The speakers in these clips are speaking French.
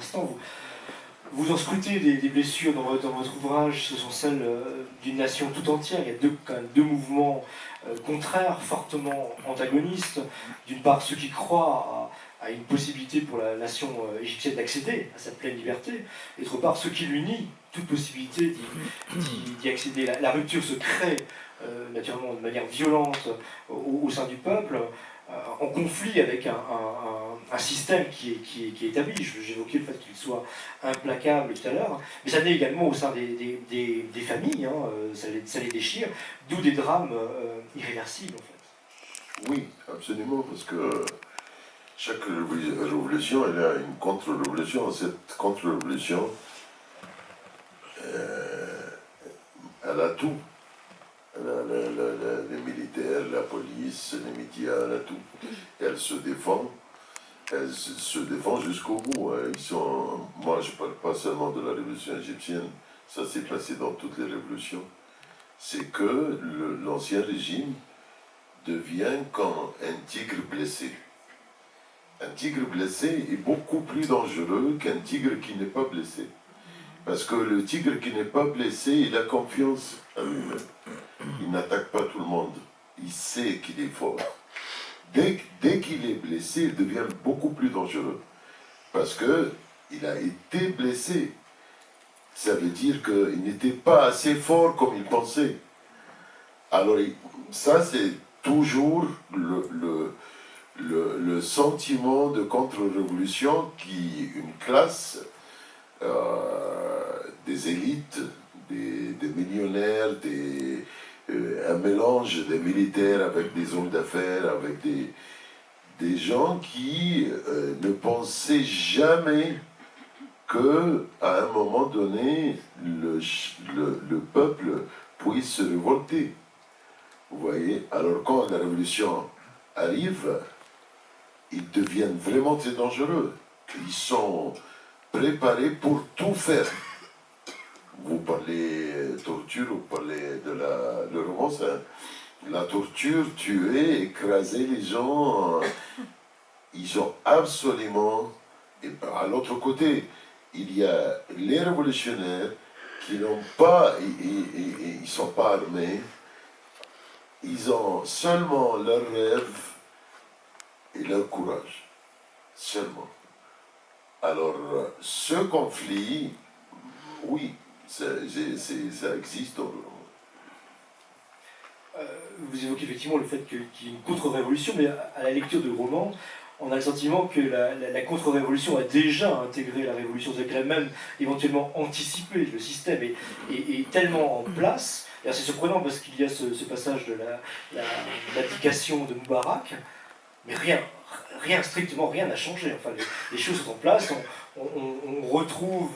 l'instant, vous en scrutez des blessures dans votre ouvrage, ce sont celles d'une nation tout entière. Il y a quand même deux mouvements contraires, fortement antagonistes. D'une part, ceux qui croient à une possibilité pour la nation égyptienne d'accéder à sa pleine liberté, et d'autre part, ceux qui lui nient toute possibilité d'y accéder. La rupture se crée naturellement de manière violente au sein du peuple, en conflit avec un système qui est établi. J'évoquais le fait qu'il soit implacable tout à l'heure, mais ça naît également au sein des familles, hein, ça les déchire, d'où des drames irréversibles en fait. Oui, absolument, parce que chaque révolution, elle a une contre-révolution. Cette contre-révolution, elle a tout. Elle a les militaires, la police, les médias, elle a tout. Et elle se défend. Elle se défend jusqu'au bout. Moi, je ne parle pas seulement de la révolution égyptienne, ça s'est passé dans toutes les révolutions. C'est que l'ancien régime devient comme un tigre blessé. Un tigre blessé est beaucoup plus dangereux qu'un tigre qui n'est pas blessé. Parce que le tigre qui n'est pas blessé, il a confiance en lui-même. Il n'attaque pas tout le monde. Il sait qu'il est fort. Dès qu'il est blessé, il devient beaucoup plus dangereux. Parce qu'il a été blessé. Ça veut dire qu'il n'était pas assez fort comme il pensait. Alors, ça, c'est toujours le sentiment de contre-révolution qui une classe, des élites, des millionnaires, un mélange des militaires avec des hommes d'affaires, avec des gens qui ne pensaient jamais qu'à un moment donné, le peuple puisse se révolter. Vous voyez? Alors quand la révolution arrive, ils deviennent vraiment très dangereux. Ils sont préparés pour tout faire. Vous parlez torture, vous parlez de le roman, la torture, tuer, écraser les gens. Ils ont absolument... Et à l'autre côté, il y a les révolutionnaires qui n'ont pas... Ils ne sont pas armés. Ils ont seulement leur rêve et leur courage. Seulement. Alors, ce conflit, oui, ça existe dans le roman. Vous évoquez effectivement le fait qu'il y ait une contre-révolution, mais à la lecture du roman, on a le sentiment que la contre-révolution a déjà intégré la révolution, c'est-à-dire qu'elle a même éventuellement anticipé. Le système est tellement en place. C'est surprenant parce qu'il y a ce passage de l'abdication de Moubarak, mais strictement rien n'a changé. Enfin, les choses sont en place, on retrouve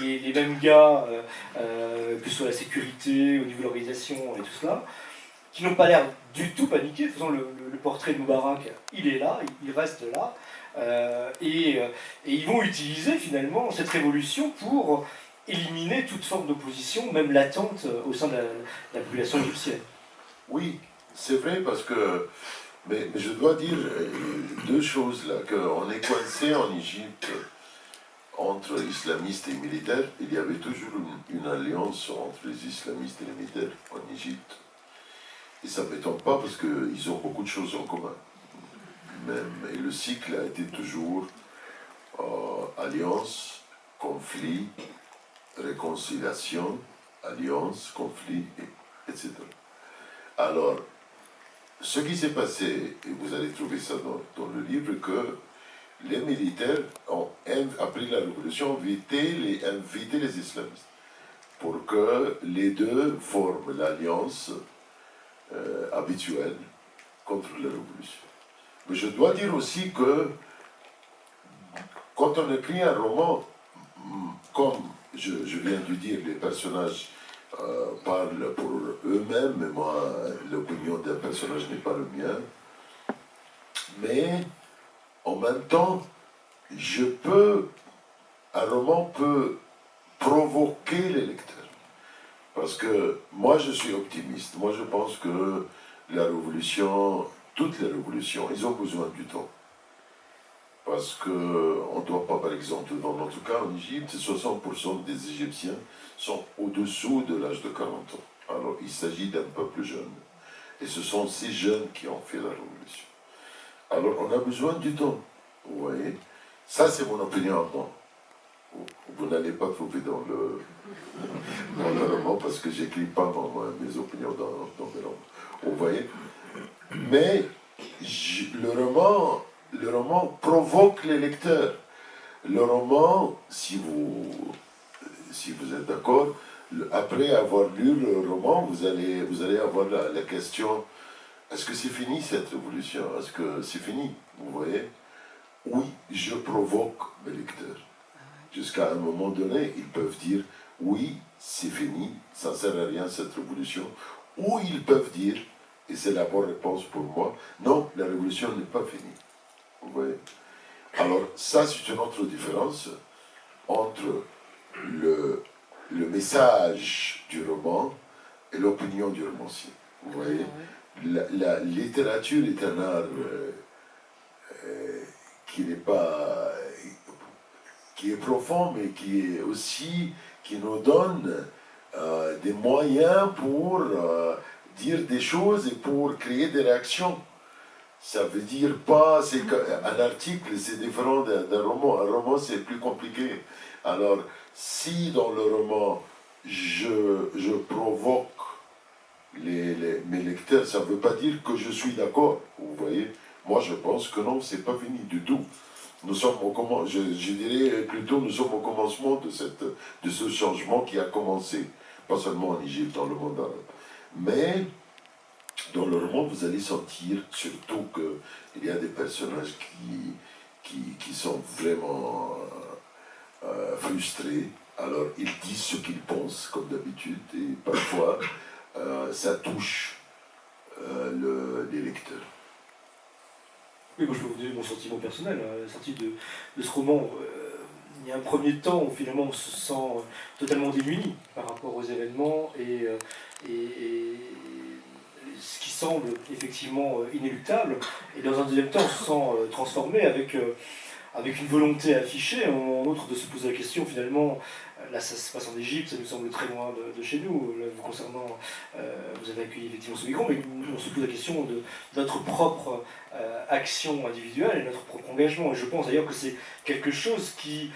les mêmes gars, que ce soit la sécurité, au niveau de l'organisation et tout cela, qui n'ont pas l'air du tout paniqués. Faisons le portrait de Moubarak, il est là, il reste là, et ils vont utiliser finalement cette révolution pour éliminer toute forme d'opposition, même latente, au sein de la population égyptienne. Oui, c'est vrai, parce que... Mais je dois dire deux choses là, qu'on est coincé en Égypte entre islamistes et militaires. Il y avait toujours une alliance entre les islamistes et les militaires en Égypte. Et ça ne m'étonne pas parce qu'ils ont beaucoup de choses en commun. Et le cycle a été toujours alliance, conflit, réconciliation, alliance, conflit, etc. Alors, ce qui s'est passé, et vous allez trouver ça dans le livre, que les militaires ont, après la révolution, invité les islamistes pour que les deux forment l'alliance habituelle contre la révolution. Mais je dois dire aussi que quand on écrit un roman, comme je viens de dire, les personnages parlent pour eux-mêmes, mais moi, l'opinion d'un personnage n'est pas le mien. Mais en même temps, un roman peut provoquer les lecteurs. Parce que moi, je suis optimiste. Moi, je pense que la révolution, toutes les révolutions, ils ont besoin du temps. Parce qu'on ne doit pas, par exemple, dans notre cas en Égypte, 60% des Égyptiens sont au-dessous de l'âge de 40 ans. Alors il s'agit d'un peuple jeune. Et ce sont ces jeunes qui ont fait la révolution. Alors on a besoin du temps. Vous voyez? Ça c'est mon opinion à moi. Vous n'allez pas trouver dans le roman parce que j'écris pas mes opinions dans mes romans. Vous voyez? Mais le roman provoque les lecteurs. Le roman, si vous êtes d'accord, après avoir lu le roman, vous allez avoir la question, est-ce que c'est fini cette révolution? Est-ce que c'est fini? Vous voyez? Oui, je provoque mes lecteurs. Jusqu'à un moment donné, ils peuvent dire, oui, c'est fini, ça ne sert à rien cette révolution. Ou ils peuvent dire, et c'est la bonne réponse pour moi, non, la révolution n'est pas finie. Vous voyez? Alors ça, c'est une autre différence entre le message du roman et l'opinion du romancier. Vous voyez? La littérature est un art qui n'est pas... qui est profond, mais qui est aussi... qui nous donne des moyens pour dire des choses et pour créer des réactions. Ça veut dire pas, un article c'est différent d'un roman. Un roman c'est plus compliqué. Alors, si dans le roman je provoque mes lecteurs, ça ne veut pas dire que je suis d'accord. Vous voyez? Moi je pense que non, c'est pas fini du tout. Nous sommes je dirais plutôt, nous sommes au commencement de ce changement qui a commencé, pas seulement en Égypte, dans le monde arabe. Mais dans le roman, vous allez sentir surtout qu'il y a des personnages qui sont vraiment frustrés. Alors, ils disent ce qu'ils pensent, comme d'habitude, et parfois, ça touche les lecteurs. Oui, moi je peux vous donner mon sentiment personnel. À la sortie de ce roman, il y a un premier temps où finalement on se sent totalement démuni par rapport aux événements et ce qui semble effectivement inéluctable. Et dans un deuxième temps, on se sent transformé avec une volonté affichée, en outre de se poser la question finalement, là ça se passe en Égypte, ça nous semble très loin de chez nous, là, vous concernant, vous avez accueilli effectivement ce migrant, mais on se pose la question de notre propre action individuelle et notre propre engagement, et je pense d'ailleurs que c'est quelque chose qui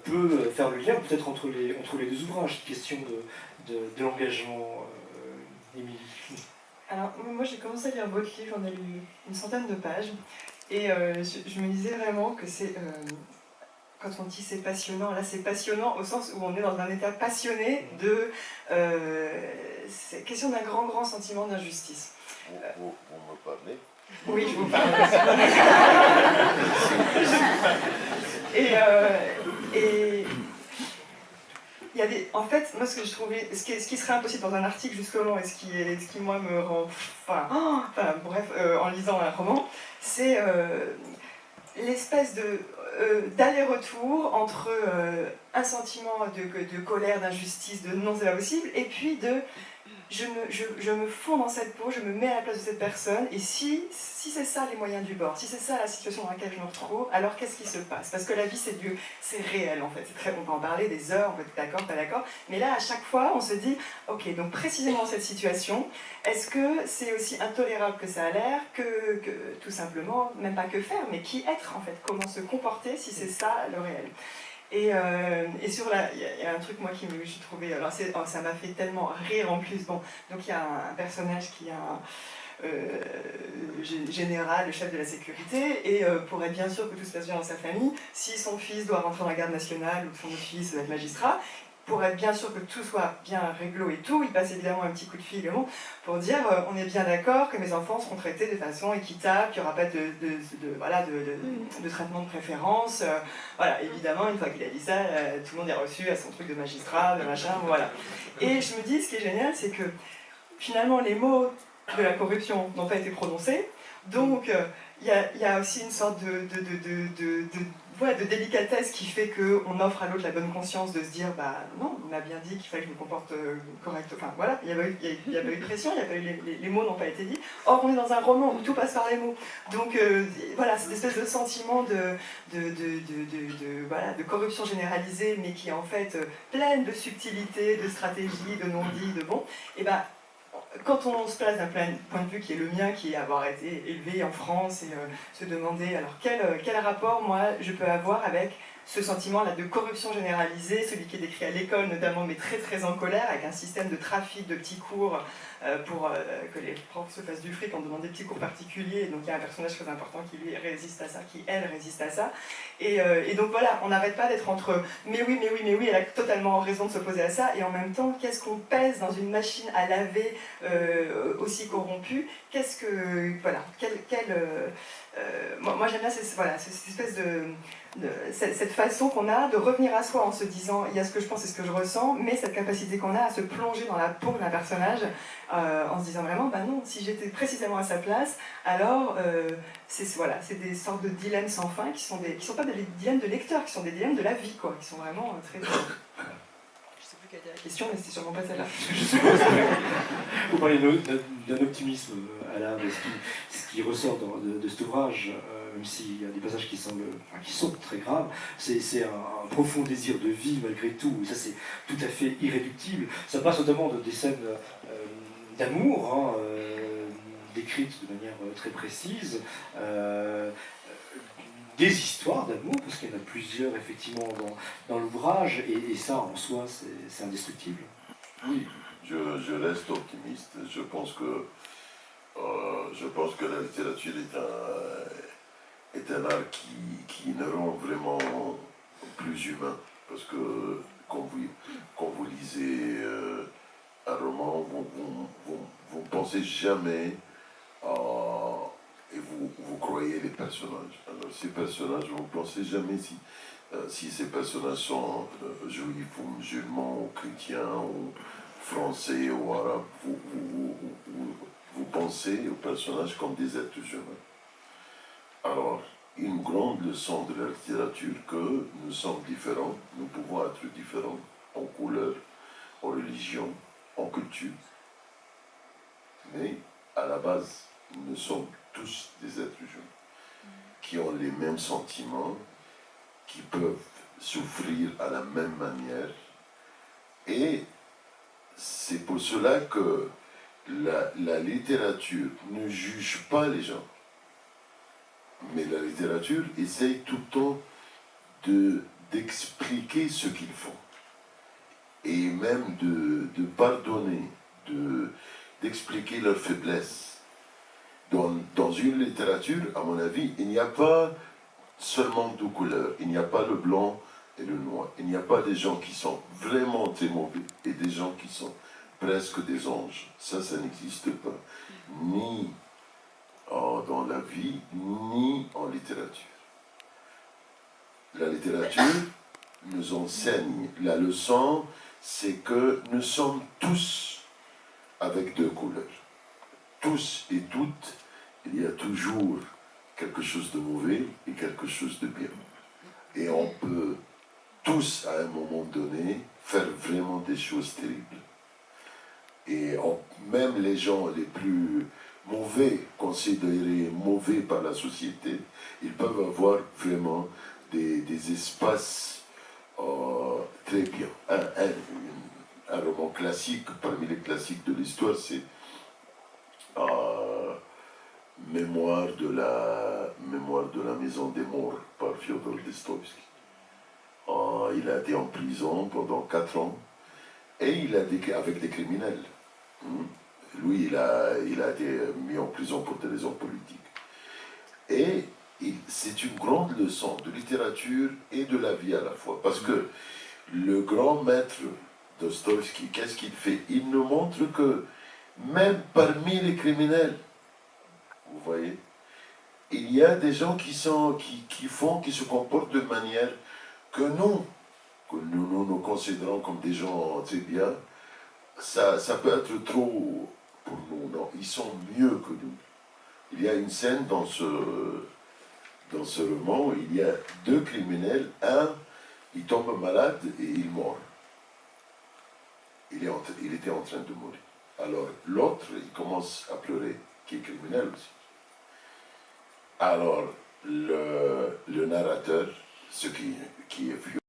peut faire le lien peut-être entre les deux ouvrages, question de l'engagement, Émilie. Alors moi j'ai commencé à lire votre livre, j'en ai lu une centaine de pages, et je me disais vraiment que c'est, quand on dit c'est passionnant, là c'est passionnant au sens où on est dans un état passionné de... c'est question d'un grand sentiment d'injustice. Vous me parlez? Oui, je vous parle. Et il y a en fait, moi ce que je trouvais, ce qui serait impossible dans un article justement, et ce qui moi me rend, bref, en lisant un roman, c'est l'espèce d'aller-retour entre un sentiment de colère, d'injustice, de non c'est pas possible, et puis je me fonds dans cette peau, je me mets à la place de cette personne, et si c'est ça les moyens du bord, si c'est ça la situation dans laquelle je me retrouve, alors qu'est-ce qui se passe? Parce que la vie c'est réel en fait, on peut en parler des heures, on peut être d'accord, pas d'accord, mais là à chaque fois on se dit, ok, donc précisément cette situation, est-ce que c'est aussi intolérable que ça a l'air, que tout simplement, même pas que faire, mais qui être en fait, comment se comporter si c'est ça le réel? Et sur il y a un truc moi j'ai trouvé, alors ça m'a fait tellement rire en plus, bon, donc il y a un personnage qui a général, le chef de la sécurité, et pour être bien sûr que tout se passe bien dans sa famille, si son fils doit rentrer dans la garde nationale, ou que son fils doit être magistrat, pour être bien sûr que tout soit bien réglo et tout, il passe évidemment un petit coup de fil pour dire on est bien d'accord que mes enfants seront traités de façon équitable, qu'il n'y aura pas de traitement de préférence. Voilà, évidemment, une fois qu'il a dit ça, tout le monde est reçu à son truc de magistrat, de machin, voilà. Et je me dis, ce qui est génial, c'est que finalement les mots de la corruption n'ont pas été prononcés, donc il y a aussi une sorte voilà, de délicatesse qui fait qu'on offre à l'autre la bonne conscience de se dire bah non, on m'a bien dit qu'il fallait que je me comporte correctement. Enfin voilà, il n'y a pas eu de pression, il y a pas eu les mots n'ont pas été dits. Or on est dans un roman où tout passe par les mots. Donc voilà, cette espèce de sentiment voilà, de corruption généralisée, mais qui est en fait pleine de subtilité, de stratégie, de non-dit, de bon, et ben quand on se place d'un point de vue qui est le mien, qui est avoir été élevé en France, et se demander alors quel rapport moi je peux avoir avec ce sentiment-là de corruption généralisée, celui qui est décrit à l'école notamment, mais très très en colère, avec un système de trafic de petits cours pour que les profs se fassent du fric en demandant des petits cours particuliers. Et donc il y a un personnage très important qui lui résiste à ça, qui elle résiste à ça. Et donc voilà, on n'arrête pas d'être entre mais oui, mais oui, mais oui, elle a totalement raison de s'opposer à ça, et en même temps, qu'est-ce qu'on pèse dans une machine à laver aussi corrompue? Qu'est-ce que. Voilà, moi j'aime bien voilà, cette espèce cette façon qu'on a de revenir à soi en se disant il y a ce que je pense et ce que je ressens, mais cette capacité qu'on a à se plonger dans la peau d'un personnage en se disant vraiment bah non, si j'étais précisément à sa place, alors voilà, c'est des sortes de dilemmes sans fin qui sont pas des dilemmes de lecteur, qui sont des dilemmes de la vie, quoi, qui sont vraiment très. Je sais plus quelle était la question, mais c'était sûrement pas celle-là. Vous parlez d'un optimisme à l'âme, ce qui ressort de cet ouvrage, même s'il y a des passages qui sont très graves, c'est un profond désir de vie malgré tout, et ça c'est tout à fait irréductible. Ça passe notamment de des scènes d'amour, hein, décrites de manière très précise, des histoires d'amour, parce qu'il y en a plusieurs effectivement dans l'ouvrage, et ça en soi c'est indestructible. Oui, je reste optimiste. Je pense que la littérature est un art qui nous rend vraiment plus humains. Parce que quand vous lisez un roman, vous ne pensez jamais et vous croyez les personnages. Alors ces personnages, vous ne pensez jamais si ces personnages sont juifs ou musulmans ou chrétiens ou français ou arabes. Vous pensez aux personnages comme des êtres humains. Alors, une grande leçon de la littérature que nous sommes différents, nous pouvons être différents en couleur, en religion, en culture, mais à la base, nous sommes tous des êtres humains qui ont les mêmes sentiments, qui peuvent souffrir à la même manière, et c'est pour cela que la littérature ne juge pas les gens, mais la littérature essaye tout le temps d'expliquer ce qu'ils font, et même de pardonner, d'expliquer leurs faiblesses. Dans une littérature, à mon avis, il n'y a pas seulement deux couleurs, il n'y a pas le blanc et le noir, il n'y a pas des gens qui sont vraiment très mauvais et des gens qui sont presque des anges. Ça n'existe pas, ni dans la vie, ni en littérature. La littérature nous enseigne, la leçon, c'est que nous sommes tous avec deux couleurs. Tous et toutes, il y a toujours quelque chose de mauvais et quelque chose de bien. Et on peut tous, à un moment donné, faire vraiment des choses terribles. Et même les gens les plus mauvais, considérés mauvais par la société, ils peuvent avoir vraiment des espaces très bien. Un roman classique, parmi les classiques de l'histoire, c'est Mémoire de la maison des morts par Fyodor Dostoïevski. Il a été en prison pendant 4 ans et il a été avec des criminels. Lui, il a été mis en prison pour des raisons politiques. Et c'est une grande leçon de littérature et de la vie à la fois. Parce que le grand maître Dostoïevski, qu'est-ce qu'il fait? Il nous montre que même parmi les criminels, vous voyez, il y a des gens qui se comportent de manière que nous considérons comme des gens très bien. Ça peut être trop pour nous. Non, ils sont mieux que nous. Il y a une scène dans dans ce roman, il y a deux criminels. Un, il tombe malade et il meurt. Il était en train de mourir. Alors l'autre, il commence à pleurer, qui est criminel aussi. Alors le narrateur, ce qui est